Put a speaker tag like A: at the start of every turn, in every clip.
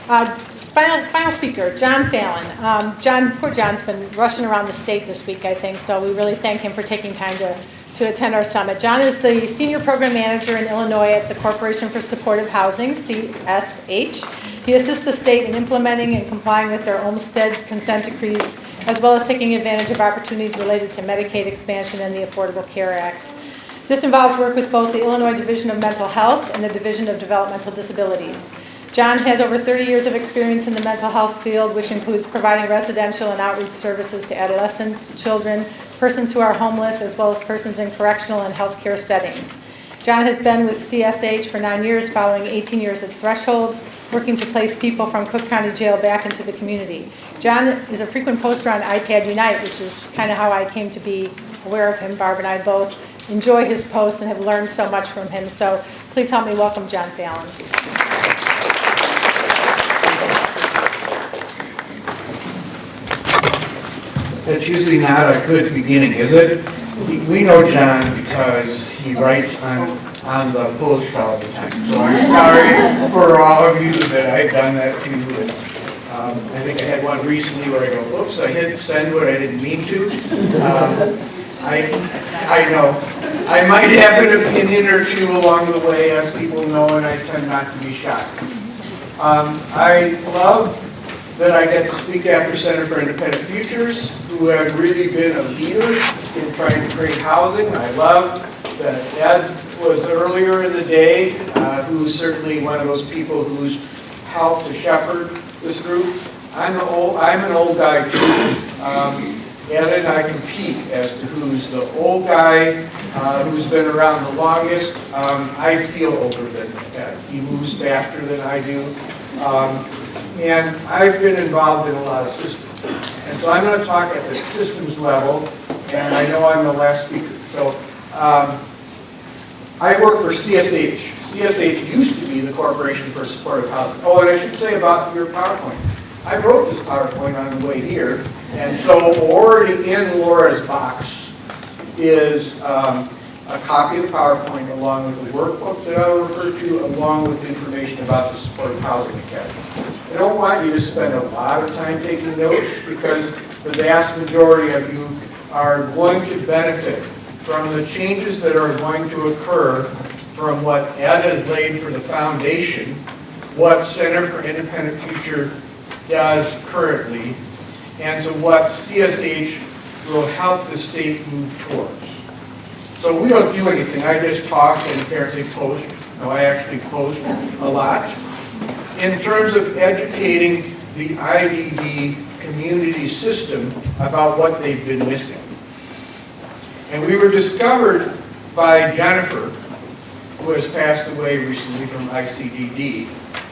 A: Final speaker, John Fallon. Poor John's been rushing around the state this week, I think, so we really thank him for taking time to attend our summit. John is the Senior Program Manager in Illinois at the Corporation for Supportive Housing, CSH. He assists the state in implementing and complying with their Olmstead consent decrees, as well as taking advantage of opportunities related to Medicaid expansion and the Affordable Care Act. This involves work with both the Illinois Division of Mental Health and the Division of Developmental Disabilities. John has over 30 years of experience in the mental health field, which includes providing residential and outreach services to adolescents, children, persons who are homeless, as well as persons in correctional and healthcare settings. John has been with CSH for 9 years, following 18 years at Thresholds, working to place people from Cook County Jail back into the community. John is a frequent poster on iPad Unite, which is kind of how I came to be aware of him. Barb and I both enjoy his posts and have learned so much from him. So please help me welcome John Fallon.
B: That's usually not a good beginning, is it? We know John because he writes on the post all the time. So I'm sorry for all of you that I've done that to you. I think I had one recently where I go, oops, I hit send what I didn't mean to. I know. I might have an opinion or two along the way, as people know, and I tend not to be shocked. I love that I get to speak after Center for Independent Futures, who have really been a leader in trying to create housing. I love that Ed was earlier in the day, who's certainly one of those people who's helped to shepherd this group. I'm an old guy too. Ed and I compete as to who's the old guy who's been around the longest. I feel older than Ed. He moves faster than I do. And I've been involved in a lot of systems. And so I'm going to talk at the systems level, and I know I'm the last speaker. So I work for CSH. CSH used to be the Corporation for Supportive Housing. Oh, and I should say about your PowerPoint. I wrote this PowerPoint on the way here, and so already in Laura's box is a copy of the PowerPoint along with the workbook that I'll refer to, along with information about the Supportive Housing Academy. I don't want you to spend a lot of time taking notes because the vast majority of you are going to benefit from the changes that are going to occur from what Ed has laid for the foundation, what Center for Independent Future does currently, and to what CSH will help the state move towards. So we don't do anything. I just talk and apparently post. No, I actually post a lot. In terms of educating the IDD community system about what they've been missing. And we were discovered by Jennifer, who has passed away recently from ICDD,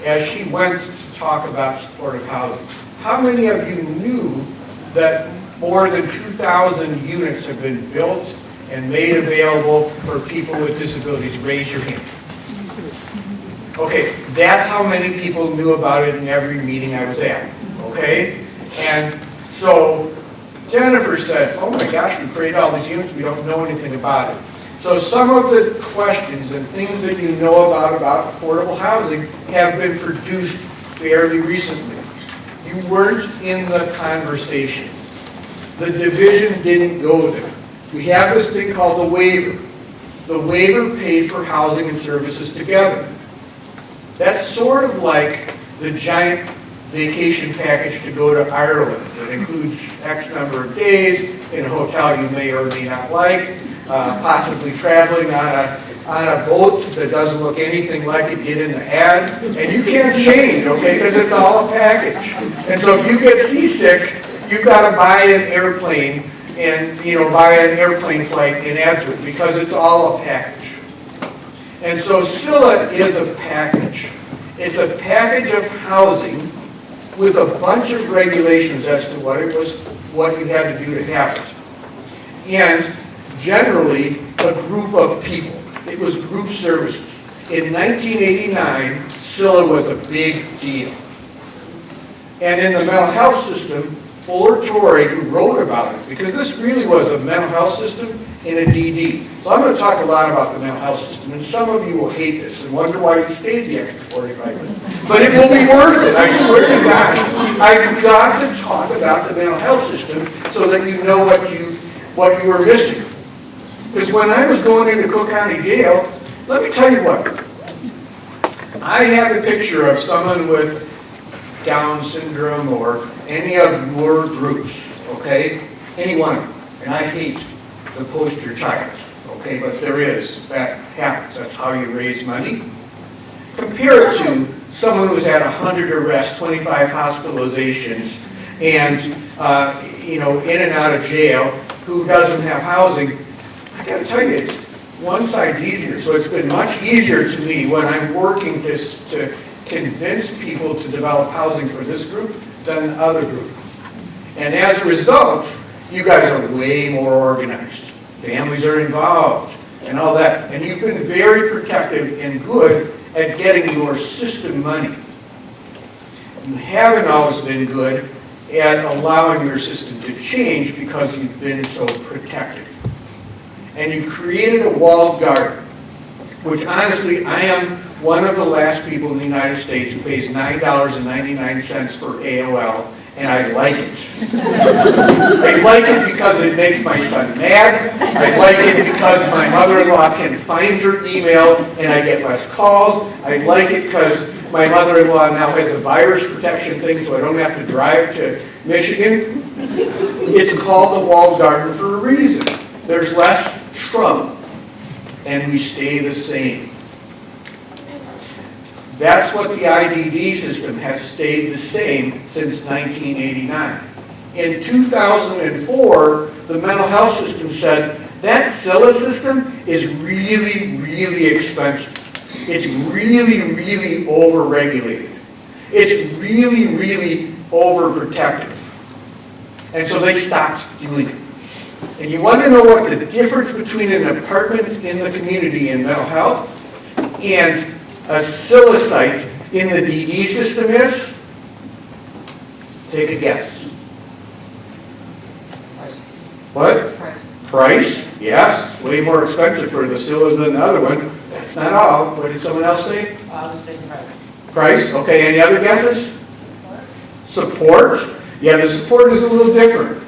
B: as she went to talk about supportive housing. How many of you knew that more than 2,000 units have been built and made available for people with disabilities? Raise your hand. Okay, that's how many people knew about it in every meeting I was at, okay? And so Jennifer said, oh my gosh, we created all these units, we don't know anything about it. So some of the questions and things that you know about affordable housing have been produced fairly recently. You weren't in the conversation. The division didn't go there. We have this thing called the waiver. The waiver paid for housing and services together. That's sort of like the giant vacation package to go to Ireland. It includes X number of days in a hotel you may or may not like, possibly traveling on a boat that doesn't look anything like it did in the ad. And you can't change, okay, because it's all a package. And so if you get seasick, you've got to buy an airplane and buy an airplane flight and add to it because it's all a package. And so SCILA is a package. It's a package of housing with a bunch of regulations as to what you had to do to have it. And generally, a group of people. It was group services. In 1989, SCILA was a big deal. And in the mental health system, Fuller Torrey, who wrote about it, because this really was a mental health system in a DD. So I'm going to talk a lot about the mental health system, and some of you will hate this and wonder why you stayed the extra 45 minutes. But it will be worth it, I swear to God. I've got to talk about the mental health system so that you know what you were missing. Because when I was going into Cook County Jail, let me tell you what. I have a picture of someone with Down syndrome or any of your groups, okay? Any one of them. And I hate the poster child, okay? But there is, that happens. That's how you raise money. Compare it to someone who's had 100 arrests, 25 hospitalizations, and in and out of jail, who doesn't have housing. I gotta tell you, it's one side's easier. So it's been much easier to me when I'm working to convince people to develop housing for this group than the other group. And as a result, you guys are way more organized. Families are involved and all that. And you've been very protective and good at getting your system money. You haven't always been good at allowing your system to change because you've been so protective. And you've created a walled garden, which honestly, I am one of the last people in the United States who pays $9.99 for AOL, and I like it. I like it because it makes my son mad. I like it because my mother-in-law can find your email and I get less calls. I like it because my mother-in-law now has a virus protection thing so I don't have to drive to Michigan. It's called the walled garden for a reason. There's less trouble, and we stay the same. That's what the IDD system has stayed the same since 1989. In 2004, the mental health system said, that SILA system is really, really expensive. It's really, really over-regulated. It's really, really overprotective. And so they stopped doing it. And you want to know what the difference between an apartment in the community in mental health and a SILA site in the DD system is? Take a guess. What? Price? Yes. Way more expensive for the SILA than the other one. That's not all. What did someone else say?
C: I'll just say price.
B: Price? Okay, any other guesses? Support? Yeah, the support is a little different.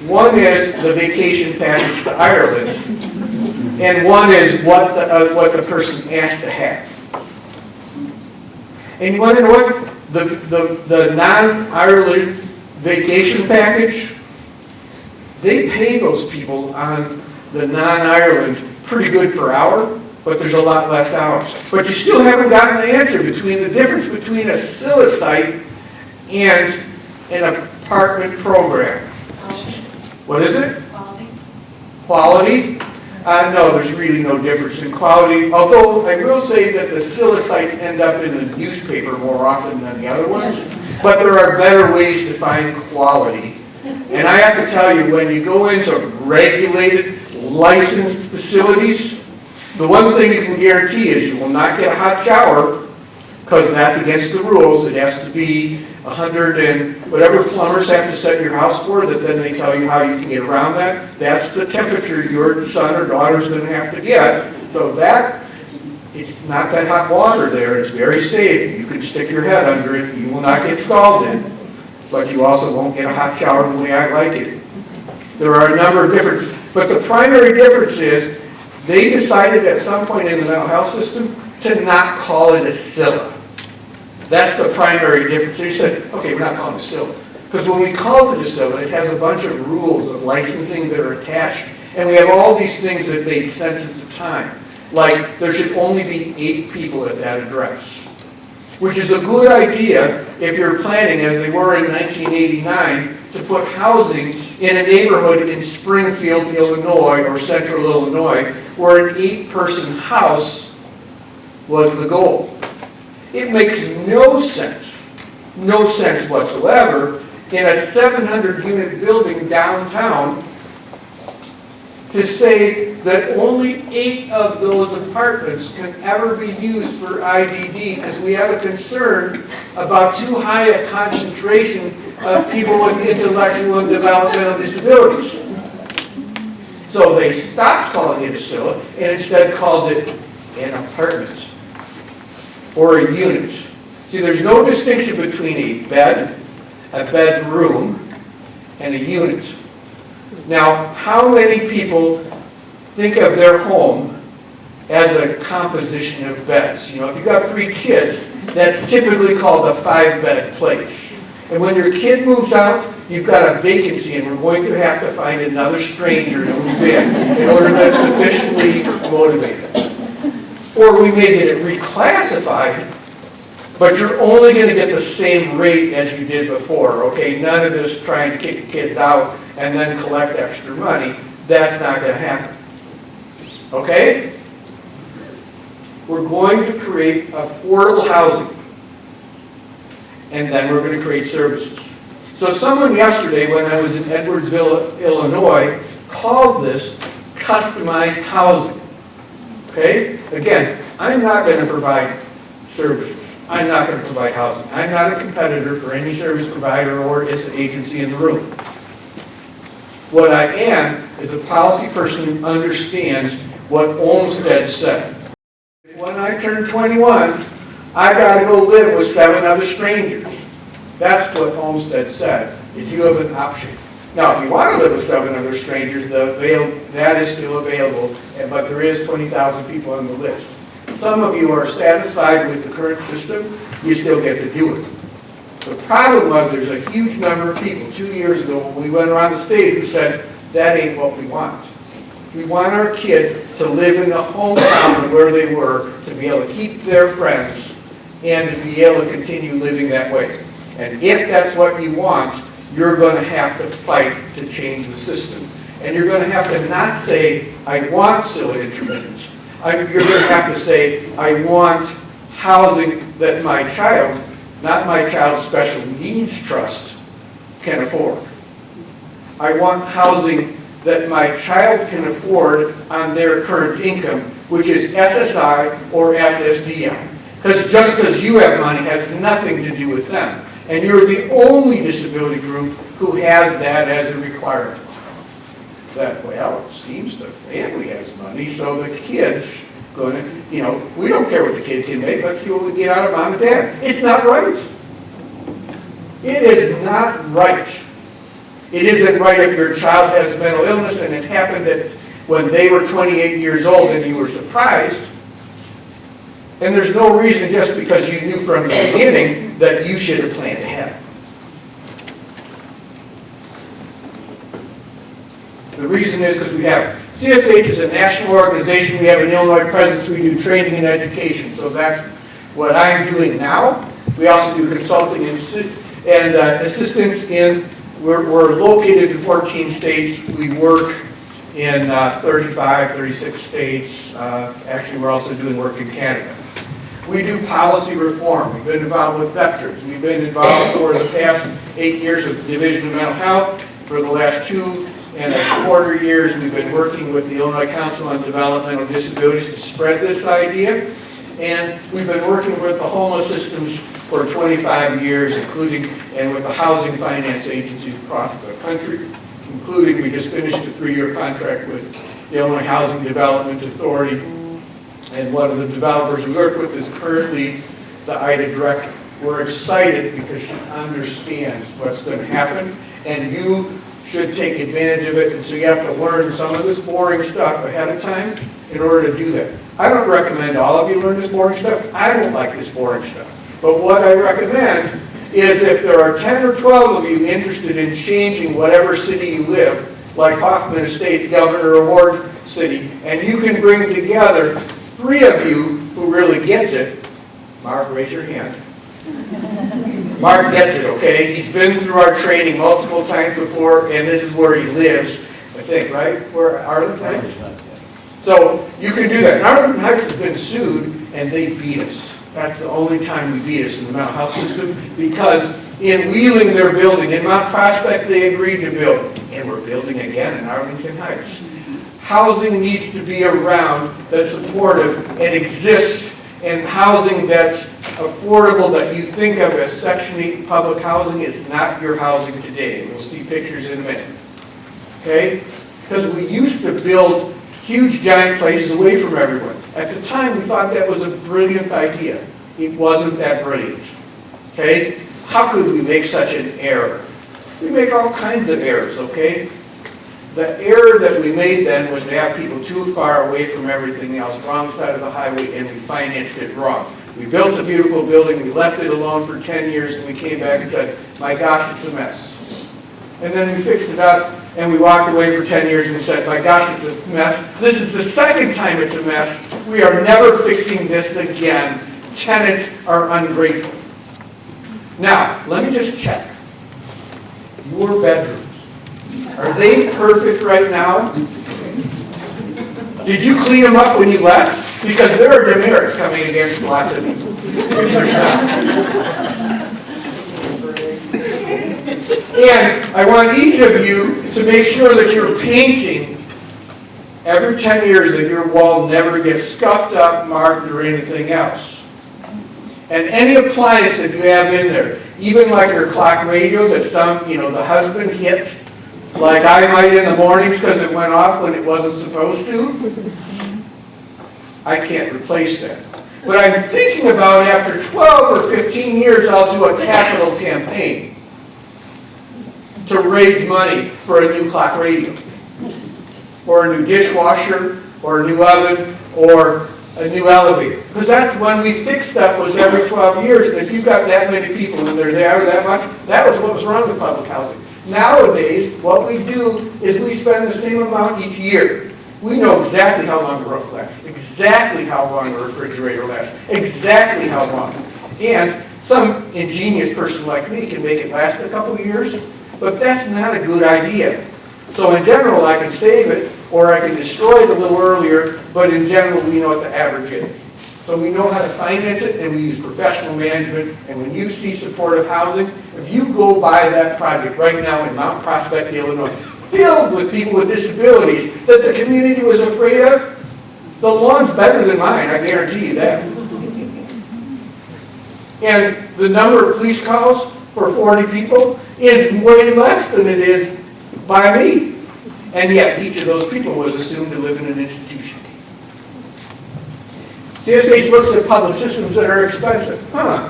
B: One is the vacation package to Ireland, and one is what the person has to have. And you want to know what? The non-Ireland vacation package, they pay those people on the non-Ireland pretty good per hour, but there's a lot less hours. But you still haven't gotten the answer between the difference between a SILA site and an apartment program. What is it?
C: Quality.
B: Quality? No, there's really no difference in quality, although I will say that the SILA sites end up in the newspaper more often than the other ones, but there are better ways to find quality. And I have to tell you, when you go into regulated, licensed facilities, the one thing you can guarantee is you will not get a hot shower, because that's against the rules. It has to be 100 and whatever plumbers have to set your house for, that then they tell you how you can get around that. That's the temperature your son or daughter is going to have to get. So that, it's not that hot water there. It's very safe. You can stick your head under it. You will not get scalded, but you also won't get a hot shower the way I like it. There are a number of differences, but the primary difference is they decided at some point in the mental health system to not call it a SILA. That's the primary difference. They said, okay, we're not calling it a SILA. Because when we call it a SILA, it has a bunch of rules of licensing that are attached, and we have all these things that made sense at the time. Like, there should only be 8 people at that address, which is a good idea if you're planning, as they were in 1989, to put housing in a neighborhood in Springfield, Illinois, or Central Illinois, where an 8-person house was the goal. It makes no sense whatsoever in a 700-unit building downtown to say that only 8 of those apartments can ever be used for IDD because we have a concern about too high a concentration of people with intellectual and developmental disabilities. So they stopped calling it a SILA and instead called it an apartment or a unit. See, there's no distinction between a bed, a bedroom, and a unit. Now, how many people think of their home as a composition of beds? You know, if you've got 3 kids, that's typically called a 5-bed place. And when your kid moves out, you've got a vacancy, and we're going to have to find another stranger to move in order to sufficiently motivate it. Or we may get it reclassified, but you're only going to get the same rate as you did before, okay? None of this trying to kick the kids out and then collect extra money. That's not going to happen, okay? We're going to create affordable housing, and then we're going to create services. So someone yesterday, when I was in Edwardsville, Illinois, called this customized housing, okay? Again, I'm not going to provide services. I'm not going to provide housing. I'm not a competitor for any service provider or its agency in the room. What I am is a policy person who understands what Olmsted said. When I turn 21, I got to go live with 7 other strangers. That's what Olmsted said, is you have an option. Now, if you want to live with 7 other strangers, that is still available, but there is 20,000 people on the list. Some of you are satisfied with the current system, you still get to do it. The problem was there's a huge number of people, 2 years ago, when we went around the state, who said, that ain't what we want. We want our kid to live in the hometown of where they were, to be able to keep their friends, and to be able to continue living that way. And if that's what you want, you're going to have to fight to change the system. And you're going to have to not say, I want SILA intermittents. You're going to have to say, I want housing that my child, not my child's special needs trust, can afford. I want housing that my child can afford on their current income, which is SSI or SSDI. Because just because you have money has nothing to do with them. And you're the only disability group who has that as a requirement. That, well, it seems the family has money, so the kid's going to, you know, we don't care what the kid can make, let's see what we get out of mom and dad. It's not right. It is not right. It isn't right if your child has mental illness and it happened that when they were 28 years old and you were surprised. And there's no reason just because you knew from the beginning that you should have planned ahead. The reason is because we have, CSH is a national organization, we have an Illinois presence, we do training and education. So that's what I'm doing now. We also do consulting and assistance in, we're located in 14 states. We work in 35, 36 states. Actually, we're also doing work in Canada. We do policy reform. We've been involved with veterans. We've been involved for the past 8 years with the Division of Mental Health. For the last 2.25 years, we've been working with the Illinois Council on Developmental Disabilities to spread this idea. And we've been working with the homeless systems for 25 years, including, and with the housing finance agencies across the country, including, we just finished a 3-year contract with the Illinois Housing Development Authority. And one of the developers we work with is currently the IDA director. We're excited because she understands what's going to happen, and you should take advantage of it. And so you have to learn some of this boring stuff ahead of time in order to do that. I don't recommend all of you learn this boring stuff. I don't like this boring stuff. But what I recommend is if there are 10 or 12 of you interested in changing whatever city you live, like Hoffman Estates, Governor Award City, and you can bring together 3 of you who really gets it. Mark, raise your hand. Mark gets it, okay? He's been through our training multiple times before, and this is where he lives, I think, right? Where Arlington Heights? So you can do that. And Arlington Heights has been sued, and they beat us. That's the only time we beat us in the mental health system, because in Wheeling they're building, in Mount Prospect they agreed to build, and we're building again in Arlington Heights. Housing needs to be around that's supportive and exists, and housing that's affordable that you think of as Section 8 public housing is not your housing today. We'll see pictures in a minute. Okay? Because we used to build huge giant places away from everyone. At the time, we thought that was a brilliant idea. It wasn't that brilliant. Okay? How could we make such an error? We make all kinds of errors, okay? The error that we made then was to have people too far away from everything else, wrong side of the highway, and we financed it wrong. We built a beautiful building, we left it alone for 10 years, and we came back and said, my gosh, it's a mess. And then we fixed it up, and we walked away for 10 years and we said, my gosh, it's a mess. This is the second time it's a mess. We are never fixing this again. Tenants are ungrateful. Now, let me just check. Your bedrooms, are they perfect right now? Did you clean them up when you left? Because there are demerits coming against lots of people. And I want each of you to make sure that you're painting every 10 years that your wall never gets scuffed up, marked, or anything else. And any appliance that you have in there, even like your clock radio that the husband hit, like I might in the mornings because it went off when it wasn't supposed to, I can't replace that. But I'm thinking about after 12 or 15 years, I'll do a capital campaign to raise money for a new clock radio, or a new dishwasher, or a new oven, or a new elevator. Because that's when we fix stuff was every 12 years, and if you've got that many people and they're there that much, that was what was wrong with public housing. Nowadays, what we do is we spend the same amount each year. We know exactly how long the roof lasts, exactly how long the refrigerator lasts, exactly how long. And some ingenious person like me can make it last a couple of years, but that's not a good idea. So in general, I can save it, or I can destroy it a little earlier, but in general, we know what the average is. So we know how to finance it, and we use professional management, and when you see supportive housing, if you go by that project right now in Mount Prospect, Illinois, filled with people with disabilities that the community was afraid of, the lawn's better than mine, I guarantee you that. And the number of police calls for 40 people is way less than it is by me. And yet, each of those people was assumed to live in an institution. CSH looks at public systems that are expensive.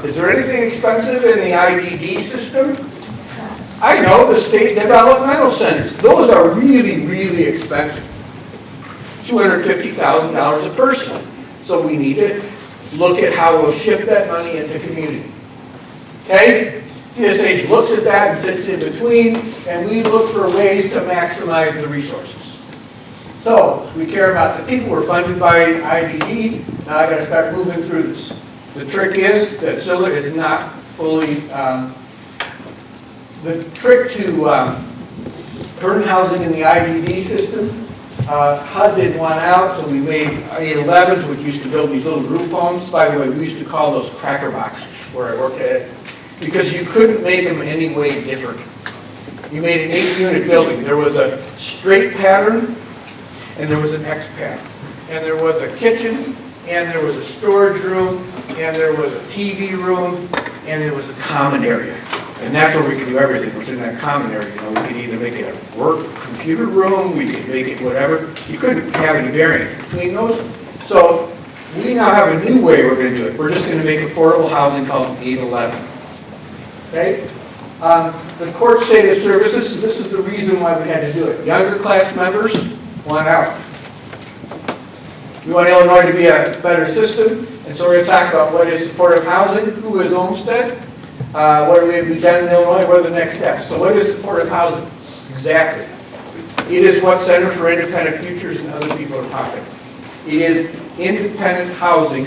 B: Is there anything expensive in the IDD system? I know the state developmental centers. Those are really, really expensive. $250,000 a person. So we need to look at how we'll shift that money into community. Okay? CSH looks at that and sits in between, and we look for ways to maximize the resources. So, we care about the people. We're funded by IDD. Now I got to start moving through this. The trick is that Zilla is not fully, the trick to current housing in the IDD system, HUD didn't want out, so we made 811s, which used to build these little group homes. By the way, we used to call those cracker boxes where I worked at it, because you couldn't make them any way different. You made an 8-unit building. There was a straight pattern, and there was an X pattern. And there was a kitchen, and there was a storage room, and there was a TV room, and there was a common area. And that's where we could do everything, was in that common area. You know, we could either make it a work computer room, we could make it whatever. You couldn't have any variance between those. So we now have a new way we're going to do it. We're just going to make affordable housing called 811. Okay? The court stated services, this is the reason why we had to do it. Younger class members want out. We want Illinois to be a better system, and so we're going to talk about what is supportive housing, who is Olmsted, what have we done in Illinois, what are the next steps. So what is supportive housing? Exactly. It is what Center for Independent Futures and other people are talking about. It is independent housing,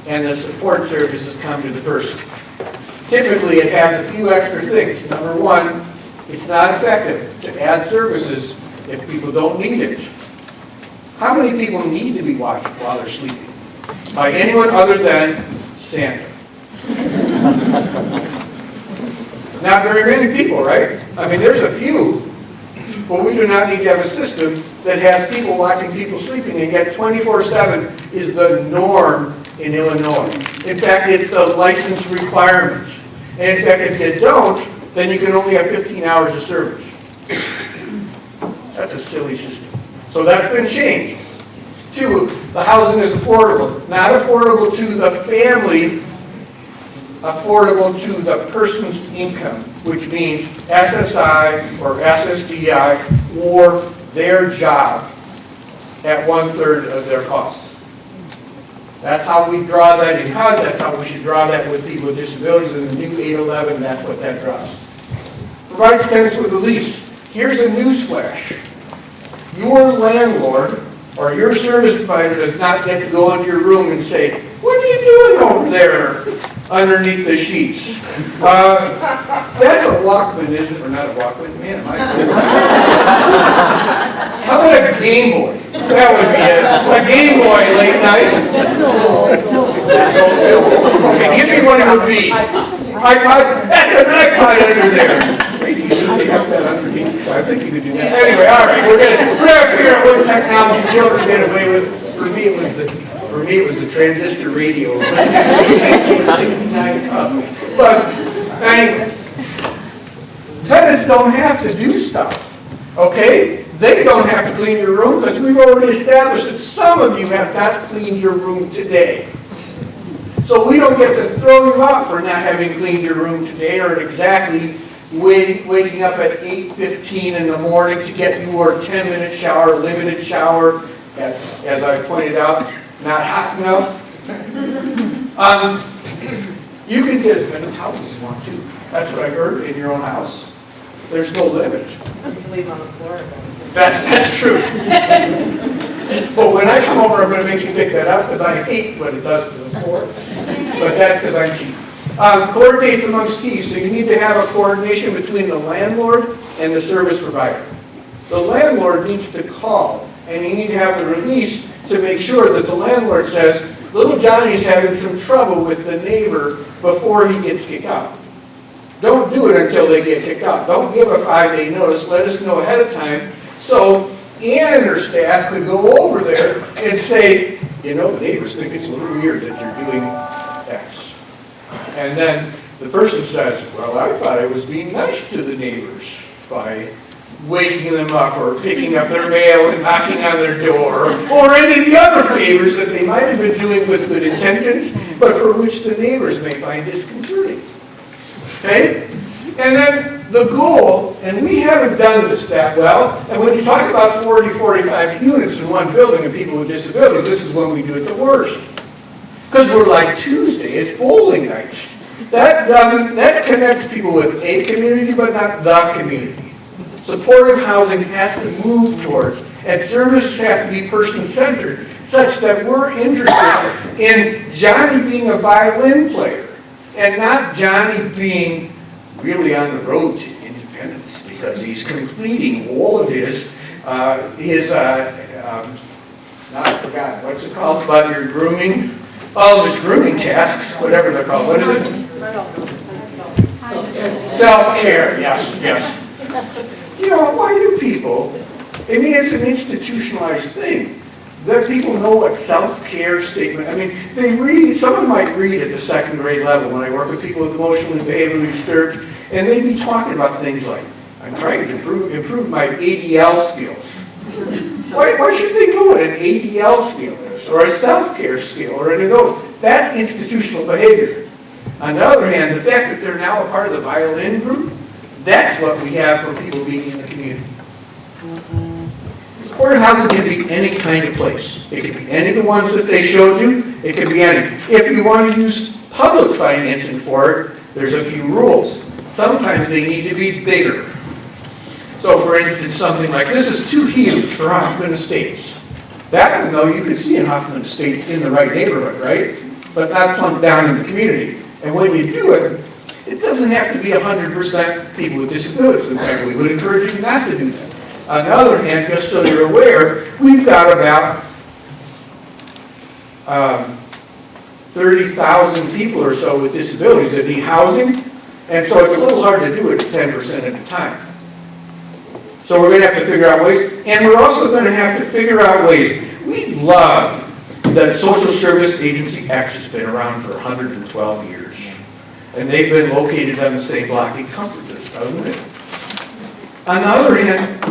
B: and the support services come to the person. Typically, it has a few extra things. Number one, it's not effective to add services if people don't need it. How many people need to be watched while they're sleeping? By anyone other than Santa. Not very many people, right? I mean, there's a few, but we do not need to have a system that has people watching people sleeping, and yet 24/7 is the norm in Illinois. In fact, it's the license requirement. And in fact, if you don't, then you can only have 15 hours of service. That's a silly system. So that's been changed. 2, the housing is affordable. Not affordable to the family, affordable to the person's income, which means SSI or SSDI or their job at 1/3 of their costs. That's how we draw that in HUD. That's how we should draw that with people with disabilities. In the new 811, that's what that draws. Provides tenants with a lease. Here's a newsflash. Your landlord or your service provider does not get to go into your room and say, "What are you doing over there underneath the sheets?" That's a Walkman, isn't it? Or not a Walkman? Man, am I crazy? How about a Game Boy? That would be it. A Game Boy late night. That's all silver. Okay, give me one it would be. iPod? That's an iPod under there. Maybe you really have that underneath. I think you could do that. Anyway, all right, we're gonna figure out what technology children get away with. For me, it was the transistor radio. 1969 cups. But anyway, tenants don't have to do stuff. Okay? They don't have to clean your room because we've already established that some of you have not cleaned your room today. So we don't get to throw you out for not having cleaned your room today or exactly waking up at 8:15 in the morning to get your 10-minute shower, limited shower, as I pointed out, not hot enough. You can get as many towels as you want to. That's what I heard in your own house. There's no limit.
C: You can leave on the floor.
B: That's true. But when I come over, I'm going to make you pick that up because I hate what it does to the floor. But that's because I'm cheap. Coordinates amongst keys. So you need to have a coordination between the landlord and the service provider. The landlord needs to call, and you need to have the release to make sure that the landlord says, little Johnny's having some trouble with the neighbor before he gets kicked out. Don't do it until they get kicked out. Don't give a 5-day notice. Let us know ahead of time so Ann and her staff could go over there and say, you know, the neighbors think it's a little weird that you're doing X. And then the person says, well, I thought I was being nice to the neighbors by waking them up or picking up their mail and knocking on their door, or any of the other favors that they might have been doing with good intentions, but for which the neighbors may find disconcerting. Okay? And then the goal, and we haven't done this that well, and when you talk about 40, 45 units in one building of people with disabilities, this is when we do it the worst. Because we're like Tuesday, it's bowling night. That connects people with a community, but not the community. Supportive housing has to move towards, and services have to be person-centered, such that we're interested in Johnny being a violin player, and not Johnny being really on the road to independence, because he's completing all of his now I forgot, what's it called, about your grooming? All of his grooming tasks, whatever they're called, what is it? Self-care, yes. You know, why do people, I mean, it's an institutionalized thing, that people know what self-care statement, I mean, someone might read at the second grade level when I work with people with emotionally and behaviorally disturbed, and they'd be talking about things like, I'm trying to improve my ADL skills. Why should they know what an ADL skill is, or a self-care skill, or any of those? That's institutional behavior. On the other hand, the fact that they're now a part of the violin group, that's what we have for people being in the community. Supportive housing can be any kind of place. It can be any of the ones that they showed you. It can be any. If you want to use public financing for it, there's a few rules. Sometimes they need to be bigger. So for instance, something like this is too huge for Hoffman Estates. That one, though, you can see in Hoffman Estates in the right neighborhood, right? But not plunked down in the community. And when you do it, it doesn't have to be 100% people with disabilities. In fact, we would encourage you not to do that. On the other hand, just so you're aware, we've got about 30,000 people or so with disabilities that need housing, and so it's a little hard to do it 10% at a time. So we're going to have to figure out ways, and we're also going to have to figure out ways. We love that Social Service Agency X has been around for 112 years. And they've been located on the same block. It comforts us, doesn't it? On the other hand,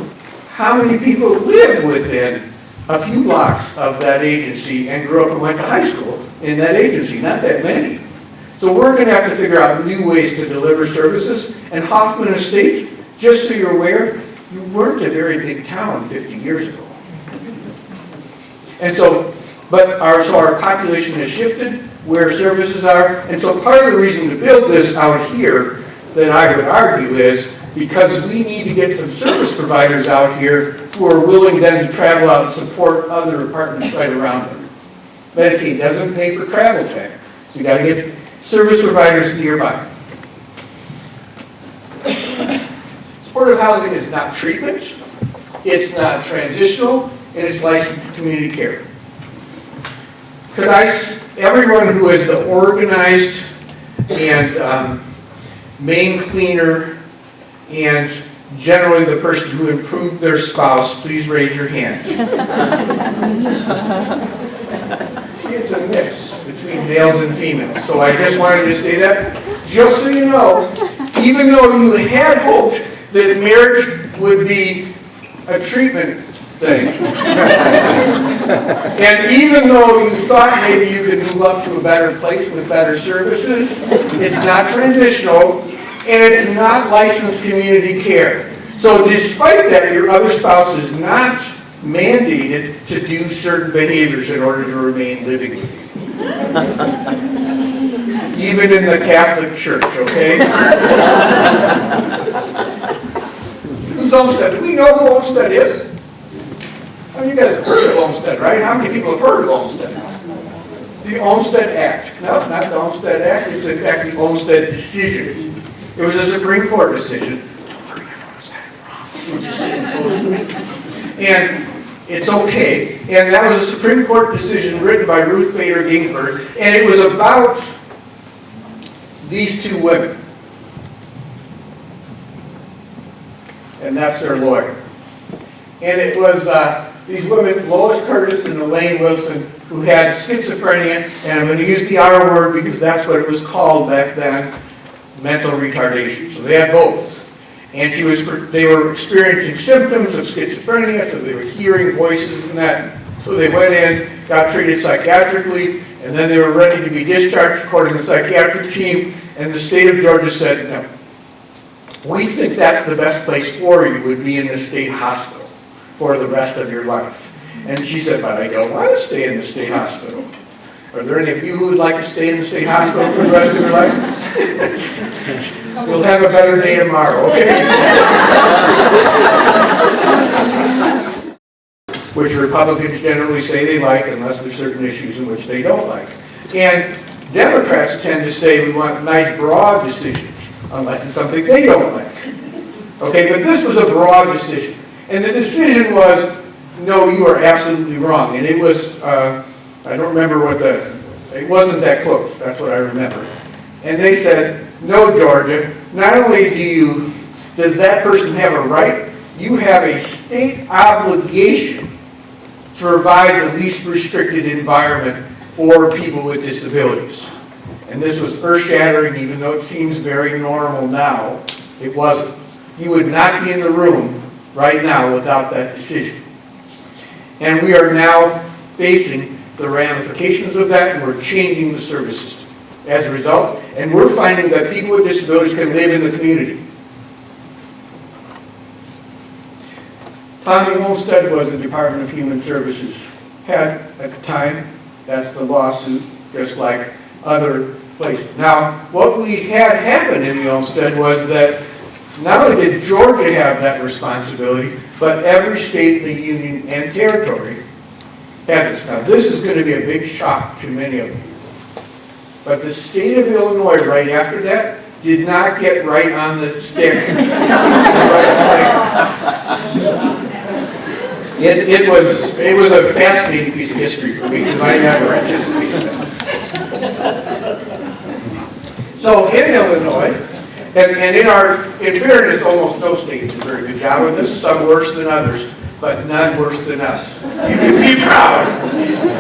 B: how many people live within a few blocks of that agency and grew up and went to high school in that agency? Not that many. So we're going to have to figure out new ways to deliver services. And Hoffman Estates, just so you're aware, you weren't a very big town 50 years ago. And so, so our population has shifted where services are. And so part of the reason to build this out here, that I would argue, is because we need to get some service providers out here who are willing then to travel out and support other departments right around them. Medicaid doesn't pay for travel time, so you got to get service providers nearby. Supportive housing is not treatment, it's not transitional, and it's licensed community care. Could everyone who is the organized and main cleaner and generally the person who improved their spouse, please raise your hand. See, it's a mix between males and females. So I just wanted to say that, just so you know, even though you had hoped that marriage would be a treatment thing, and even though you thought maybe you could move up to a better place with better services, it's not transitional, and it's not licensed community care. So despite that, your other spouse is not mandated to do certain behaviors in order to remain living with you. Even in the Catholic Church, okay? Who's Olmsted? Do we know who Olmsted is? I mean, you guys have heard of Olmsted, right? How many people have heard of Olmsted? The Olmsted Act. No, not the Olmsted Act. It's in fact the Olmsted decision. It was a Supreme Court decision. And it's okay. And that was a Supreme Court decision written by Ruth Bader Ginsburg. And it was about these two women. And that's their lawyer. And it was these women, Lois Curtis and Elaine Wilson, who had schizophrenia, and I'm going to use the R word because that's what it was called back then, mental retardation. So they had both. And they were experiencing symptoms of schizophrenia, so they were hearing voices and that. So they went in, got treated psychiatrically, and then they were ready to be discharged according to the psychiatric team, and the state of Georgia said, no. We think that's the best place for you, would be in the state hospital for the rest of your life. And she said, but I don't want to stay in the state hospital. Are there any of you who would like to stay in the state hospital for the rest of your life? We'll have a better day tomorrow, okay? Which Republicans generally say they like, unless there's certain issues in which they don't like. And Democrats tend to say we want nice broad decisions, unless it's something they don't like. Okay, but this was a broad decision. And the decision was, no, you are absolutely wrong. And it was, I don't remember it wasn't that close, that's what I remember. And they said, no, Georgia, not only does that person have a right, you have a state obligation to provide the least restricted environment for people with disabilities. And this was earth-shattering, even though it seems very normal now, it wasn't. You would not be in the room right now without that decision. And we are now facing the ramifications of that, and we're changing the service system as a result. And we're finding that people with disabilities can live in the community. Tommy Olmsted was the Department of Human Services head at the time. That's the lawsuit, just like other places. Now, what we had happen in the Olmsted was that not only did Georgia have that responsibility, but every state in the Union and Territory had this. Now, this is going to be a big shock to many of you. But the state of Illinois, right after that, did not get right on the stick. It was a fascinating piece of history for me, because I never anticipated that. So in Illinois, and in fairness, almost no state did a very good job of this, some worse than others. but none worse than us. You can be proud.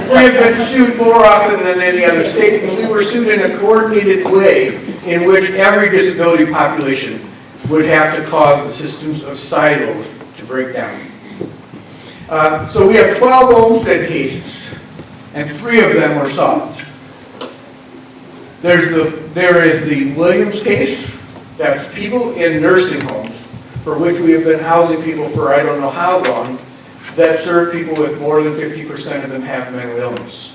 B: We have been sued more often than any other state, and we were sued in a coordinated way in which every disability population would have to cause the systems of silos to break down. So we have 12 Olmstead cases, and 3 of them were solved. There is the Williams case. That's people in nursing homes for which we have been housing people for I don't know how long, that serve people with more than 50% of them have mental illness.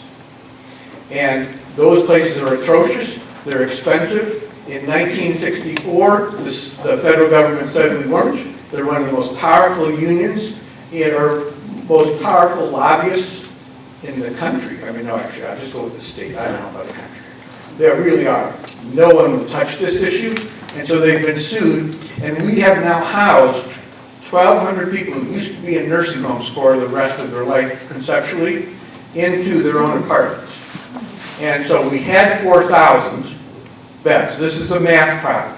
B: And those places are atrocious, they're expensive. In 1964, the federal government said we weren't. They're one of the most powerful unions or most powerful lobbyists in the country. I mean, no, actually, I'll just go with the state. I don't know about the country. They really are. No one will touch this issue, and so they've been sued, and we have now housed 1,200 people who used to be in nursing homes for the rest of their life, conceptually, into their own apartments. And so we had 4,000 beds. This is a math problem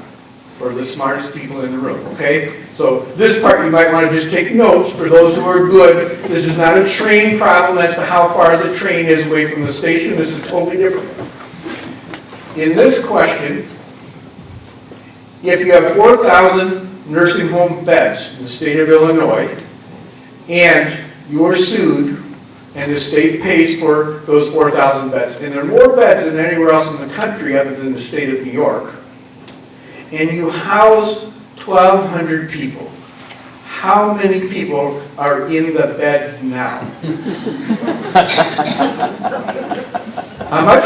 B: for the smartest people in the room, okay? So this part you might want to just take notes for those who are good. This is not a train problem as to how far the train is away from the station. This is totally different. In this question, if you have 4,000 nursing home beds in the state of Illinois, and you're sued, and the state pays for those 4,000 beds, and there are more beds than anywhere else in the country other than the state of New York, and you house 1,200 people, how many people are in the beds now? How much?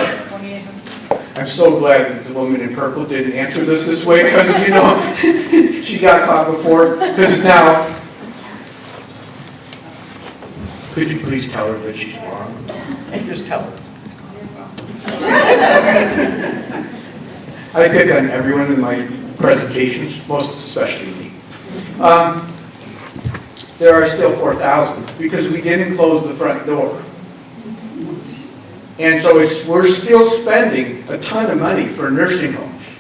B: I'm so glad that the woman in purple didn't answer this way, because, you know, she got caught before. Because now, could you please tell her that she's wrong? And just tell her. I pick on everyone in my presentations, most especially me. There are still 4,000, because we didn't close the front door. And so we're still spending a ton of money for nursing homes.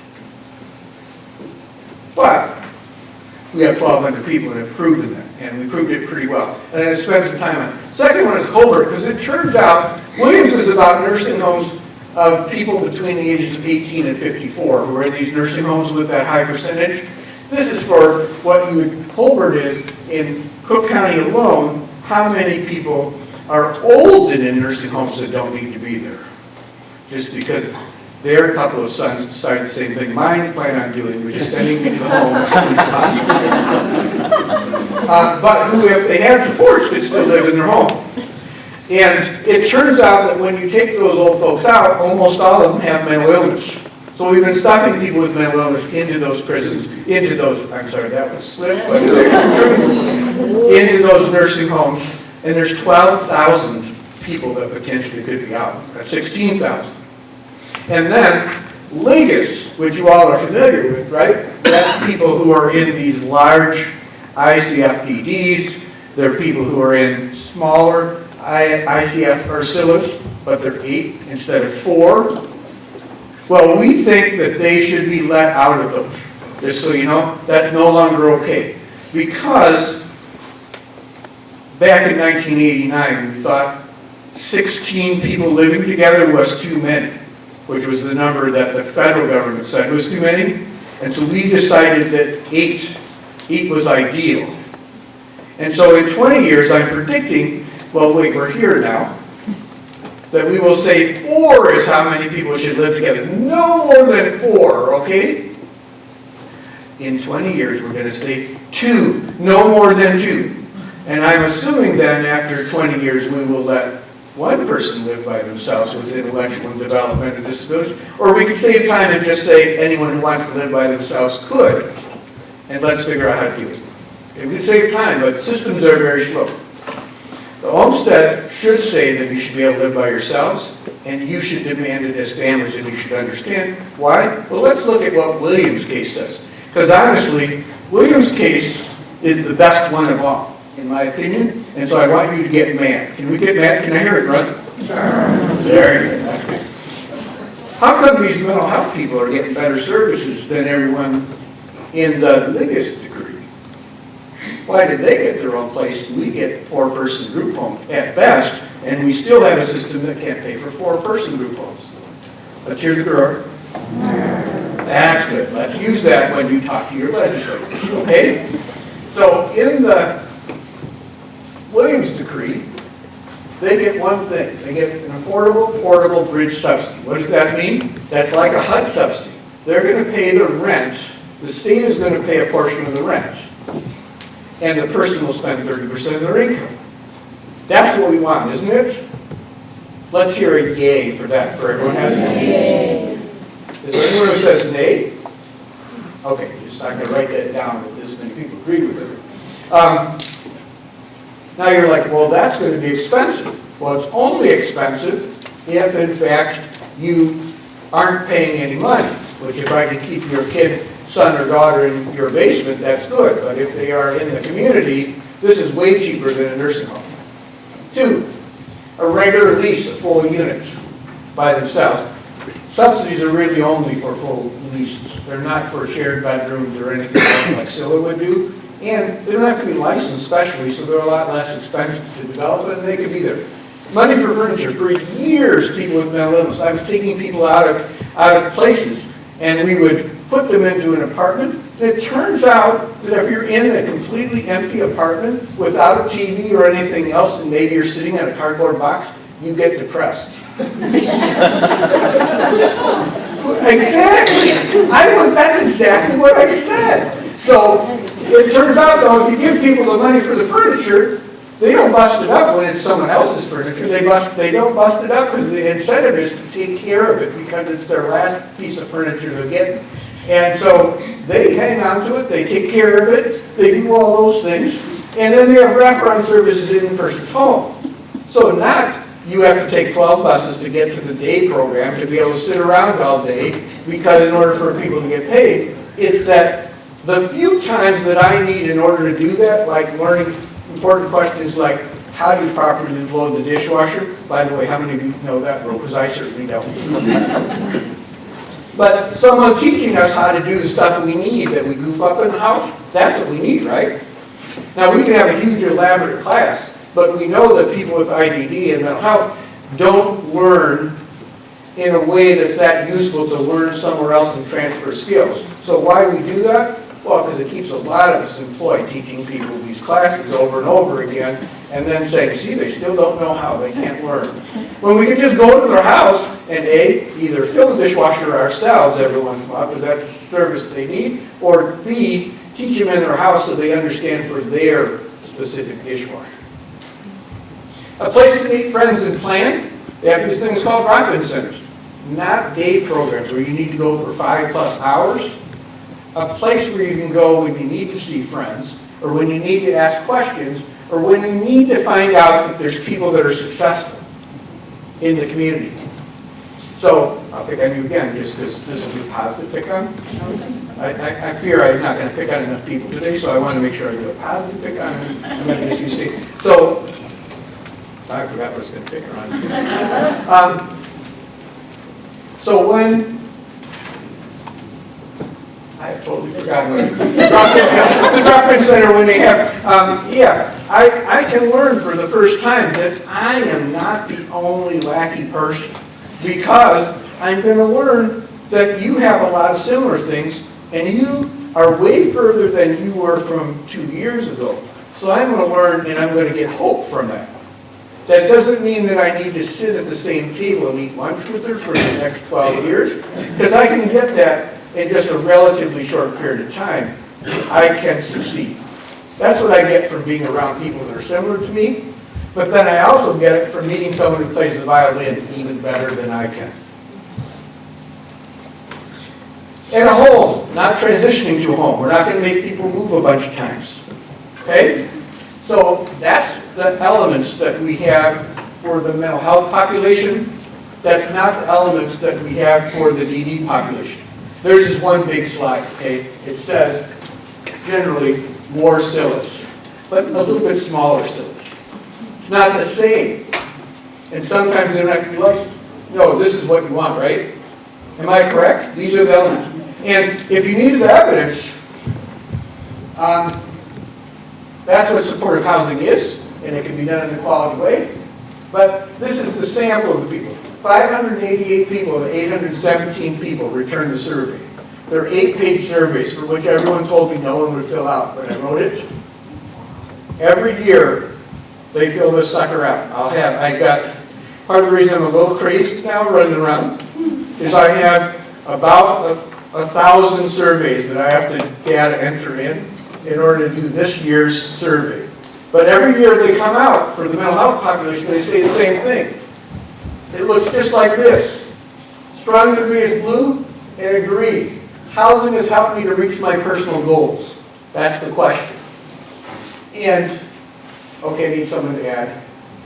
B: But we have 1,200 people that have proven that, and we proved it pretty well. And I spent some time on it. Second one is Colbert, because it turns out Williams is about nursing homes of people between the ages of 18 and 54 who are in these nursing homes with that high percentage. This is for what Colbert is in Cook County alone, how many people are old and in nursing homes that don't need to be there. Just because their couple of sons decide the same thing mine plan on doing, which is sending me to the home as soon as possible. But who, if they had supports, could still live in their home. And it turns out that when you take those old folks out, almost all of them have mental illness. So we've been stuffing people with mental illness into those prisons, into those, I'm sorry, that was slip, but there's truth, into those nursing homes. And there's 12,000 people that potentially could be out. That's 16,000. And then Lingus, which you all are familiar with, right? That's people who are in these large ICFDDs. They're people who are in smaller ICF Ursulas, but they're 8 instead of 4. Well, we think that they should be let out of those. Just so you know, that's no longer okay. Because back in 1989, we thought 16 people living together was too many, which was the number that the federal government said was too many. And so we decided that 8 was ideal. And so in 20 years, I'm predicting, well, wait, we're here now, that we will say 4 is how many people should live together. No more than 4, okay? In 20 years, we're going to say 2, no more than 2. And I'm assuming then after 20 years we will let one person live by themselves with intellectual and developmental disabilities. Or we could save time and just say anyone who wants to live by themselves could. And let's figure out how to do it. It would save time, but systems are very slow. The Olmstead should say that you should be able to live by yourselves, and you should demand it as families, and you should understand why. Well, let's look at what Williams' case says. Because honestly, Williams' case is the best one of all, in my opinion, and so I want you to get mad. Can we get mad? Can I hear it, Run? There you go. That's good. How come these mental health people are getting better services than everyone in the biggest degree? why did they get their own place? We get 4-person group homes at best, and we still have a system that can't pay for 4-person group homes. Let's hear the grower. That's good. Let's use that when you talk to your legislators, okay? So in the Williams decree, they get one thing. They get an affordable, portable bridge subsidy. What does that mean? That's like a HUD subsidy. They're going to pay the rent. The state is going to pay a portion of the rent. And the person will spend 30% of their income. That's what we want, isn't it? Let's hear a yay for that, for everyone has a yay. Is there anyone who says nay? Okay, just I'm going to write that down that this many people agree with it. Now you're like, well, that's going to be expensive. Well, it's only expensive if, in fact, you aren't paying any money, which if I can keep your kid, son or daughter in your basement, that's good. But if they are in the community, this is way cheaper than a nursing home. 2, a regular lease, a full unit by themselves. Subsidies are really only for full leases. They're not for shared bedrooms or anything else like Scylla would do. And they don't have to be licensed specially, so they're a lot less expensive to develop, and they could be there. Money for furniture. For years, people with mental illness, I was taking people out of places, and we would put them into an apartment. And it turns out that if you're in a completely empty apartment without a TV or anything else, and maybe you're sitting on a cardboard box, you get depressed. Exactly. That's exactly what I said. So it turns out, though, if you give people the money for the furniture, they don't bust it up when it's someone else's furniture. They don't bust it up because the incentive is to take care of it because it's their last piece of furniture they're getting. And so they hang on to it, they take care of it, they do all those things, and then they have wraparound services in the person's home. So not you have to take 12 buses to get to the day program to be able to sit around all day because in order for people to get paid, it's that the few times that I need in order to do that, like learning important questions like how do you properly load the dishwasher? By the way, how many of you know that rule? Because I certainly don't. But someone teaching us how to do the stuff we need that we goof up in the house, that's what we need, right? Now we can have a huge elaborate class, but we know that people with IDD and mental health don't learn in a way that's that useful to learn somewhere else and transfer skills. So why we do that? Well, because it keeps a lot of us employed teaching people these classes over and over again and then saying, see, they still don't know how, they can't learn. When we could just go to their house and A, either fill the dishwasher ourselves every once in a while because that's a service they need, or B, teach them in their house so they understand for their specific dishwasher. A place to meet friends and plan. They have these things called drop-in centers. Not day programs where you need to go for 5+ hours. A place where you can go when you need to see friends, or when you need to ask questions, or when you need to find out that there's people that are successful in the community. So I'll pick on you again, just because this will be positive pick on. I fear I'm not going to pick on enough people today, so I want to make sure I do a positive pick on. I'm going to just see. So I forgot what I was going to pick on. So when I totally forgot what the drop-in center when they have, I can learn for the first time that I am not the only wacky person because I'm going to learn that you have a lot of similar things and you are way further than you were from 2 years ago. So I'm going to learn and I'm going to get hope from that. That doesn't mean that I need to sit at the same table and eat lunch with her for the next 12 years because I can get that in just a relatively short period of time. I can succeed. That's what I get from being around people that are similar to me, but then I also get it from meeting someone who plays the violin even better than I can. And a home, not transitioning to a home. We're not going to make people move a bunch of times. Okay? So that's the elements that we have for the mental health population. That's not the elements that we have for the DD population. There's just one big slide, okay? It says, generally, more Scyllas, but a little bit smaller Scyllas. It's not the same. And sometimes they're not going to be licensed. No, this is what you want, right? Am I correct? These are the elements. And if you need the evidence, That's what supportive housing is, and it can be done in a quality way. But this is the sample of the people. 588 people of 817 people returned the survey. They're 8-page surveys for which everyone told me no one would fill out, but I wrote it. Every year, they fill this sucker out. I got, part of the reason I'm a little crazy now running around is I have about 1,000 surveys that I have to data enter in order to do this year's survey. But every year they come out for the mental health population, they say the same thing. It looks just like this. Strong degree is blue and a green. Housing has helped me to reach my personal goals. That's the question. And, okay, I need someone to add.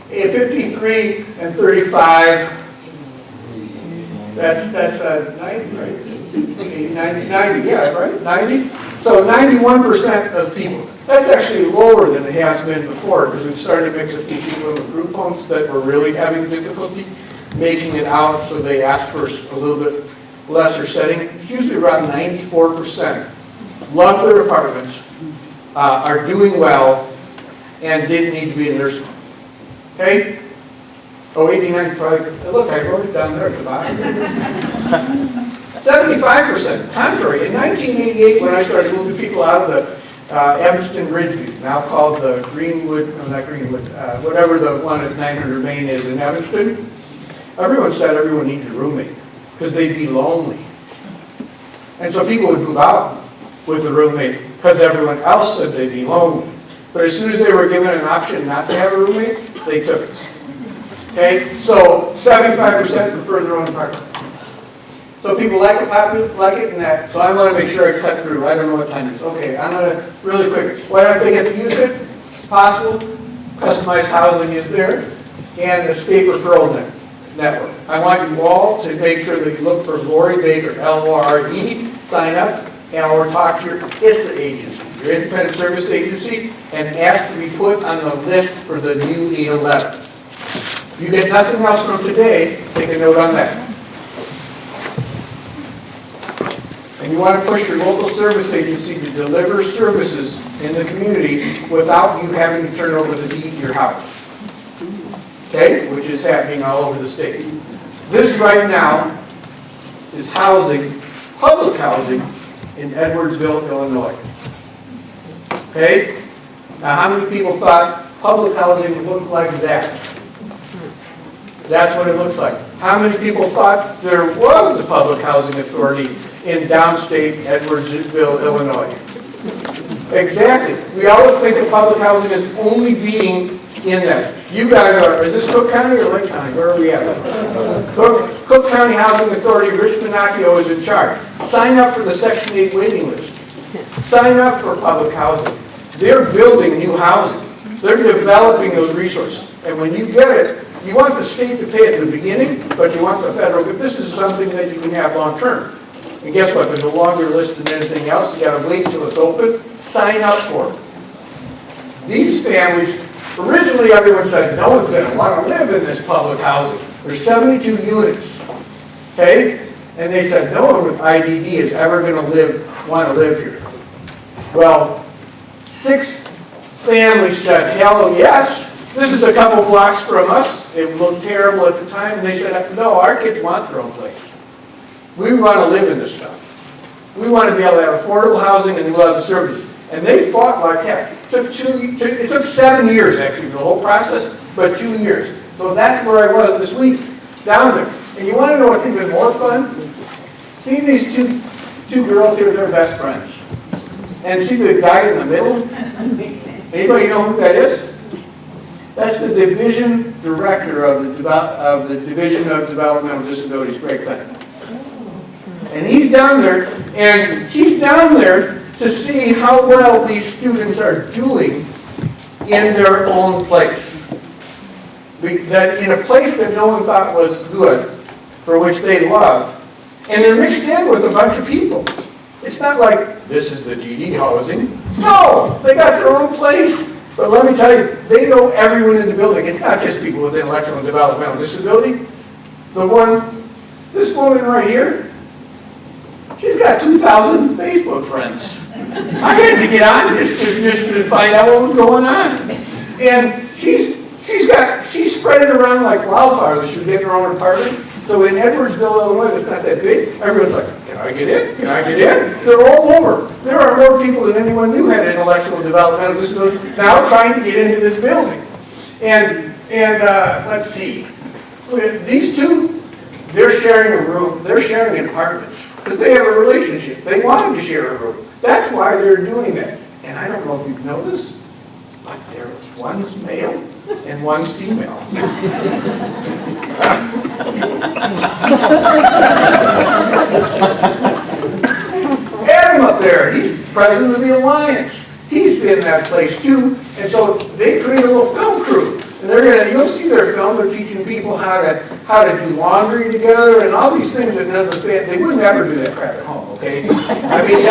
B: 53 and 35, that's 90, right? 90, yeah, right? 90? So 91% of people. That's actually lower than it has been before because we've started to mix a few people with group homes that were really having difficulty making it out, so they asked for a little bit lesser setting. It's usually around 94%. Love their apartments, are doing well, and didn't need to be in nursing home. Okay? Oh, 89, probably, look, I wrote it down there at the bottom. 75%, contrary. In 1988, when I started moving people out of the Evanston Ridgeview, now called the Greenwood, no, not Greenwood, whatever the one at 900 Main is in Evanston, everyone said everyone needed a roommate because they'd be lonely. And so people would move out with a roommate because everyone else said they'd be lonely. But as soon as they were given an option not to have a roommate, they took it. Okay, so 75% prefer their own apartment. So people like it and that. So I want to make sure I cut through. I don't know what time it is. Okay, I'm going to really quick. Why don't they get to use it? It's possible. Customized housing is there. And a state referral network. I want you all to make sure that you look for Lori Baker, L-O-R-E, sign up, or talk to your ISSA agency, your independent service agency, and ask to be put on the list for the new 811. If you get nothing else from today, take a note on that. And you want to push your local service agency to deliver services in the community without you having to turn over the deed to your house. Okay, which is happening all over the state. This right now is housing, public housing, in Edwardsville, Illinois. Okay? Now how many people thought public housing looked like that? That's what it looks like. How many people thought there was a public housing authority in downstate Edwardsville, Illinois? Exactly. We always think of public housing as only being in that. You guys are, is this Cook County or Lake County? Where are we at? Cook County Housing Authority, Rich Minacchio is in charge. Sign up for the Section 8 waiting list. Sign up for public housing. They're building new housing. They're developing those resources. And when you get it, you want the state to pay at the beginning, but you want the federal, but this is something that you can have long term. And guess what? There's a longer list than anything else. You got to wait until it's open. Sign up for it. These families, originally everyone said no one's going to want to live in this public housing. There's 72 units, okay? And they said no one with IDD is ever going to want to live here. Well, 6 families said hell yes. This is a couple blocks from us. It looked terrible at the time, and they said no, our kids want their own place. We want to live in this stuff. We want to be able to have affordable housing and love the services. And they fought like heck. It took 7 years, actually, for the whole process, but 2 years. So that's where I was this week, down there. And you want to know what's even more fun? See these two girls here, they're best friends. And see the guy in the middle? Anybody know who that is? That's the division director of the Division of Developmental Disabilities, Greg Fenton. And he's down there to see how well these students are doing in their own place. That in a place that no one thought was good, for which they love, and they're mixed in with a bunch of people. It's not like, this is the DD housing. No, they got their own place. But let me tell you, they know everyone in the building. It's not just people with intellectual and developmental disability. This woman right here, she's got 2,000 Facebook friends. I had to get on just to find out what was going on. And she's spread it around like wildfire. She was getting her own apartment. So in Edwardsville, Illinois, that's not that big, everyone's like, can I get in? Can I get in? They're all over. There are more people than anyone knew had intellectual developmental disabilities now trying to get into this building. And let's see, these two, they're sharing a room, they're sharing apartments because they have a relationship. They wanted to share a room. That's why they're doing that. And I don't know if you know this, but one's male and one's female. Adam up there, he's president of the Alliance. He's in that place too. And so they create a little film crew. And you'll see their film, they're teaching people how to do laundry together and all these things that none of the they would never do that crap at home, okay? I mean,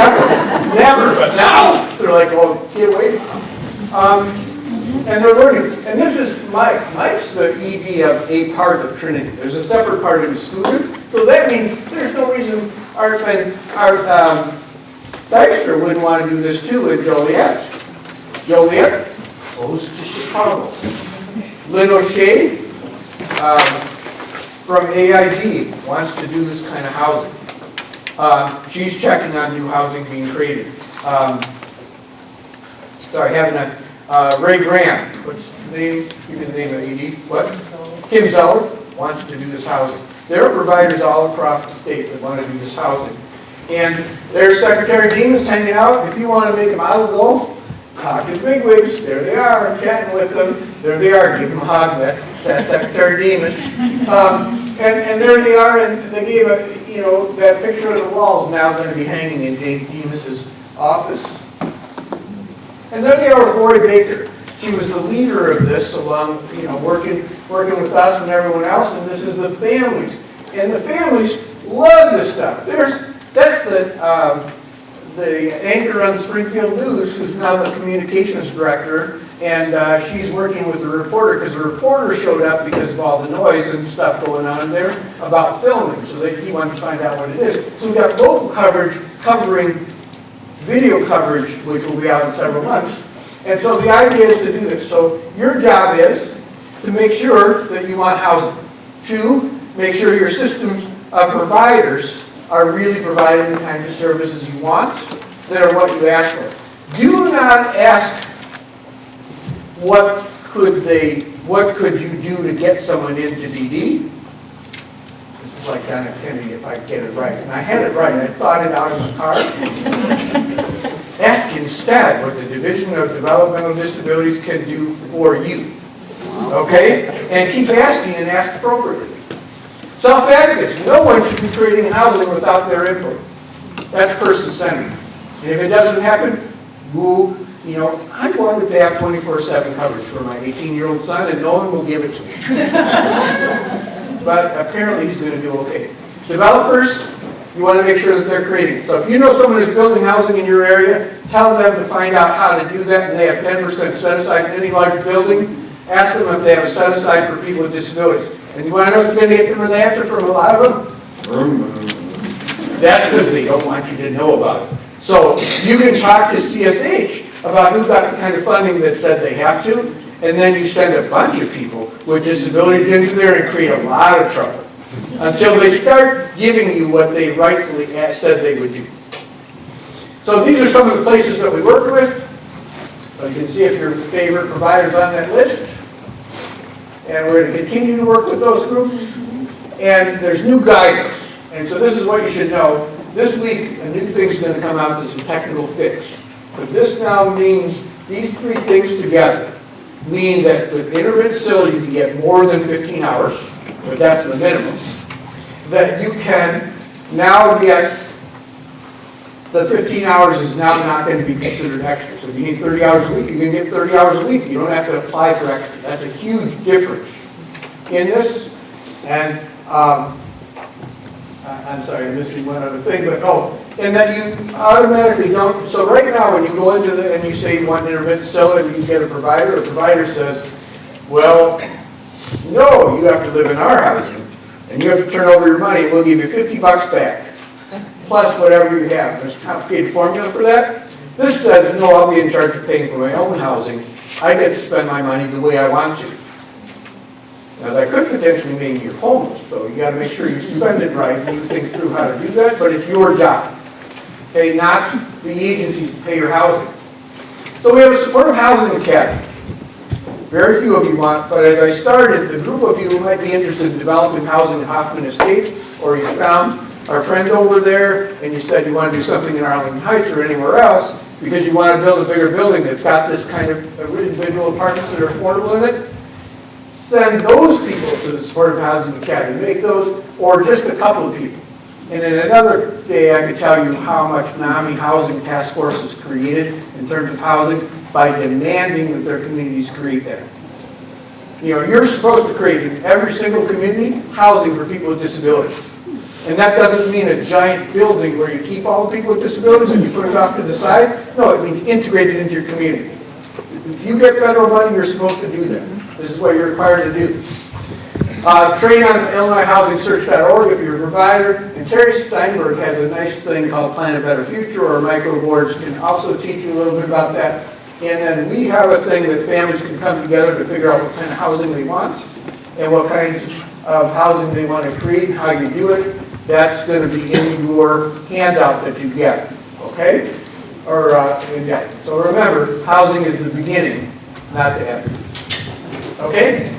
B: never, but now they're like, oh, get away from them. And they're learning. And this is Mike. Mike's the ED of a part of Trinity. There's a separate part of the student. So that means there's no reason our Dykstra wouldn't want to do this too in Joliet. Joliet goes to Chicago. Lynn O'Shea from AID wants to do this kind of housing. She's checking on new housing being created. Ray Graham, what's the name? Give me the name of AD. What? Kim Zeller wants to do this housing. There are providers all across the state that want to do this housing. And there's Secretary Demas hanging out. If you want to make them out of go, talk to the bigwigs. There they are. I'm chatting with them. There they are. Give them a hug. That's Secretary Demas. And there they are. And they gave that picture of the walls now going to be hanging in James Demas's office. And there they are with Lori Baker. She was the leader of this along, working with us and everyone else. And this is the families. And the families love this stuff. That's the anchor on Springfield News, who's now the communications director, and she's working with the reporter, because the reporter showed up because of all the noise and stuff going on there about filming, so that he wants to find out what it is. So we've got local coverage covering video coverage, which will be out in several months. And so the idea is to do this. So your job is to make sure that you want housing. 2, make sure your systems of providers are really providing the kinds of services you want, that are what you ask for. Do not ask what could you do to get someone into DD. This is like John F. Kennedy, if I get it right. And I had it right, I thought it out of the car. Ask instead what the Division of Developmental Disabilities can do for you. Okay? And keep asking and ask appropriately. Self-advocates, no one should be creating housing without their input. That's person-centered. And if it doesn't happen, I'm going to have 24/7 coverage for my 18-year-old son, and no one will give it to me. But apparently he's going to do okay. Developers, you want to make sure that they're creating. So if you know someone who's building housing in your area, tell them to find out how to do that, and they have 10% set aside in any large building. Ask them if they have a set aside for people with disabilities. And you want to know if you're going to get the answer from a lot of them? That's because they don't want you to know about it. So you can talk to CSH about who got the kind of funding that said they have to, and then you send a bunch of people with disabilities into there and create a lot of trouble until they start giving you what they rightfully said they would do. So these are some of the places that we work with. So you can see if your favorite provider's on that list. And we're going to continue to work with those groups. And there's new guidance. And so this is what you should know. This week, a new thing's going to come out that's a technical fix. But this now means these 3 things together mean that with intermittent SIL you can get more than 15 hours, but that's the minimum. That you can now get the 15 hours is now not going to be considered extra. So if you need 30 hours a week, you're going to get 30 hours a week. You don't have to apply for extra. That's a huge difference in this. And I'm sorry, I'm missing one other thing, but and that you automatically don't. So right now, when you go into and you say you want intermittent SIL and you get a provider says, well, no, you have to live in our housing, and you have to turn over your money, and we'll give you $50 back, plus whatever you have. There's a complicated formula for that. This says, no, I'll be in charge of paying for my own housing. I get to spend my money the way I want to. Now, that could potentially make you homeless, so you got to make sure you spend it right and you think through how to do that, but it's your job. Okay, not the agencies to pay your housing. So we have a supportive housing academy. Very few of you want, but as I started, the group of you who might be interested in developing housing in Hoffman Estate, or you found our friend over there and you said you want to do something in Arlington Heights or anywhere else because you want to build a bigger building that's got this kind of individual apartments that are affordable in it, send those people to the Supportive Housing Academy. Make those, or just a couple of people. And then another day I could tell you how much NAMI Housing Task Force has created in terms of housing by demanding that their communities create that. You know, you're supposed to create in every single community housing for people with disabilities. And that doesn't mean a giant building where you keep all the people with disabilities and you put it off to the side. No, it means integrate it into your community. If you get federal money, you're supposed to do that. This is what you're required to do. Train on IllinoisHousingSearch.org if you're a provider. And Terry Steinberg has a nice thing called Plan a Better Future, or micro boards can also teach you a little bit about that. And then we have a thing that families can come together to figure out what kind of housing they want and what kinds of housing they want to create, how you do it. That's going to be in your handout that you get, okay? Or, yeah. So remember, housing is the beginning, not the end. Okay?